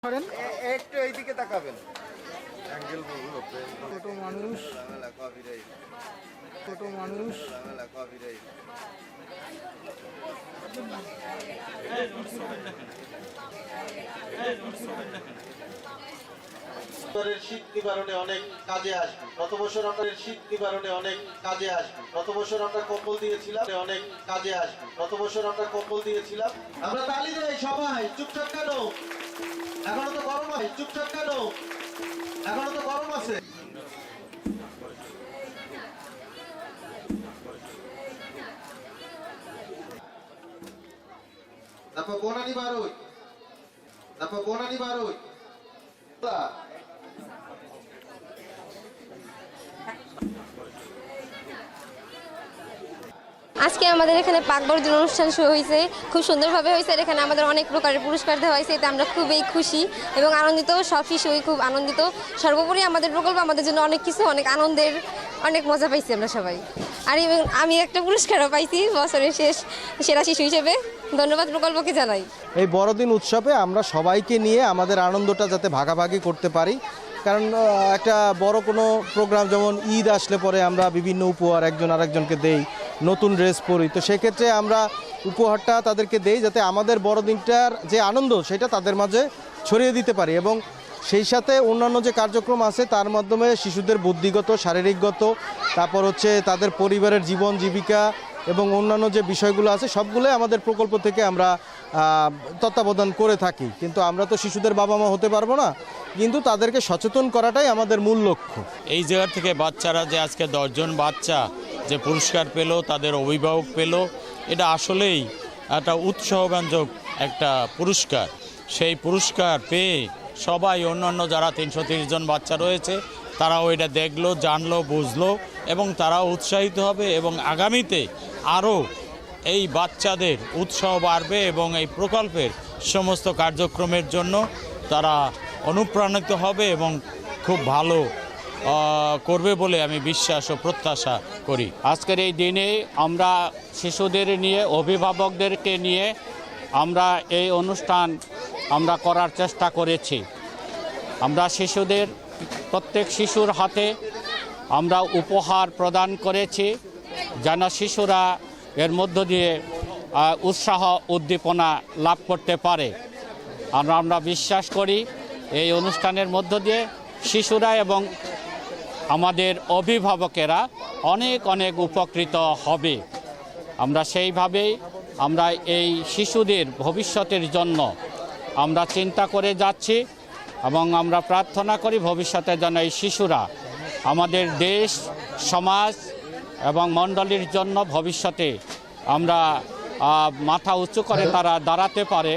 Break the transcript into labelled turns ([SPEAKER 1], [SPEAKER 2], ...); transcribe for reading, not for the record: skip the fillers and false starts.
[SPEAKER 1] করেন
[SPEAKER 2] একটু এইদিকে তাকাবেন অ্যাঙ্গেল বলবো
[SPEAKER 1] ছোট মানুষ ছোট মানুষ
[SPEAKER 3] শীত নিবারণে অনেক কাজে আসবে। গত বছর আমরা শীত নিবারণে অনেক কাজে আসবে। গত বছর আমরা কম্বল দিয়েছিলাম, অনেক কাজে আসবে। গত বছর আমরা কম্বল দিয়েছিলাম। আমরা তালি দেই সবাই। চুপচাপ কেন? এখনো তো গরম আছে। চুপচাপ কেন? এখনো তো গরম আছে। তারপর বোনানি বারোই, তারপর বোনানি বারোই।
[SPEAKER 4] আজকে আমাদের এখানে পাক বড়দিন অনুষ্ঠান শুরু হয়েছে, খুব সুন্দরভাবে হয়েছে। এখানে আমাদের অনেক প্রকারের পুরস্কার দেওয়া হয়েছে, এতে আমরা খুবই খুশি এবং আনন্দিত। সব শিশুই খুব আনন্দিত। সর্বোপরি আমাদের প্রকল্প আমাদের জন্য অনেক কিছু, অনেক আনন্দের, অনেক মজা পাইছি আমরা সবাই। আর আমি একটা পুরস্কারও পাইছি বছরের সেরা শিশু হিসেবে। ধন্যবাদ প্রকল্পকে জানাই।
[SPEAKER 5] এই বড়দিন উৎসবে আমরা সবাইকে নিয়ে আমাদের আনন্দটা যাতে ভাগাভাগি করতে পারি, কারণ একটা বড় কোনো প্রোগ্রাম যেমন ঈদ আসলে পরে আমরা বিভিন্ন উপহার একজন আরেকজনকে দেই, নতুন ড্রেস পরি। তো সেক্ষেত্রে আমরা উপহারটা তাদেরকে দেই যাতে আমাদের বড়দিনটার যে আনন্দ সেটা তাদের মাঝে ছড়িয়ে দিতে পারি, এবং সেই সাথে অন্যান্য যে কার্যক্রম আছে তার মাধ্যমে শিশুদের বুদ্ধিগত, শারীরিকগত, তারপর হচ্ছে তাদের পরিবারের জীবন জীবিকা এবং অন্যান্য যে বিষয়গুলো আছে সবগুলোই আমাদের প্রকল্প থেকে আমরা তত্ত্বাবধান করে থাকি। কিন্তু আমরা তো শিশুদের বাবা মা হতে পারবো না, কিন্তু তাদেরকে সচেতন করাটাই আমাদের মূল লক্ষ্য।
[SPEAKER 6] এই জায়গা থেকে বাচ্চারা যে আজকে 10 জন বাচ্চা যে পুরস্কার পেল, তাদের অভিভাবক পেল, এটা আসলেই একটা উৎসাহব্যঞ্জক একটা পুরস্কার। সেই পুরস্কার পেয়ে সবাই, অন্যান্য যারা 330 জন বাচ্চা রয়েছে তারাও এটা দেখলো, জানলো, বুঝলো এবং তারাও উৎসাহিত হবে এবং আগামীতে আরও এই বাচ্চাদের উৎসাহ বাড়বে এবং এই প্রকল্পের সমস্ত কার্যক্রমের জন্য তারা অনুপ্রাণিত হবে এবং খুব ভালো করবে বলে আমি বিশ্বাস ও প্রত্যাশা করি।
[SPEAKER 7] আজকের এই দিনে আমরা শিশুদের নিয়ে, অভিভাবকদেরকে নিয়ে আমরা এই অনুষ্ঠান আমরা করার চেষ্টা করেছি। আমরা শিশুদের, প্রত্যেক শিশুর হাতে আমরা উপহার প্রদান করেছি যেন শিশুরা এর মধ্য দিয়ে উৎসাহ উদ্দীপনা লাভ করতে পারে। আমরা বিশ্বাস করি এই অনুষ্ঠানের মধ্য দিয়ে শিশুরা এবং আমাদের অভিভাবকেরা অনেক অনেক উপকৃত হবে। আমরা সেইভাবেই আমরা এই শিশুদের ভবিষ্যতের জন্য আমরা চিন্তা করে যাচ্ছি এবং আমরা প্রার্থনা করি ভবিষ্যতে যেন এই শিশুরা আমাদের দেশ, সমাজ এবং মণ্ডলীর জন্য ভবিষ্যতে আমরা মাথা উঁচু করে তারা দাঁড়াতে পারে।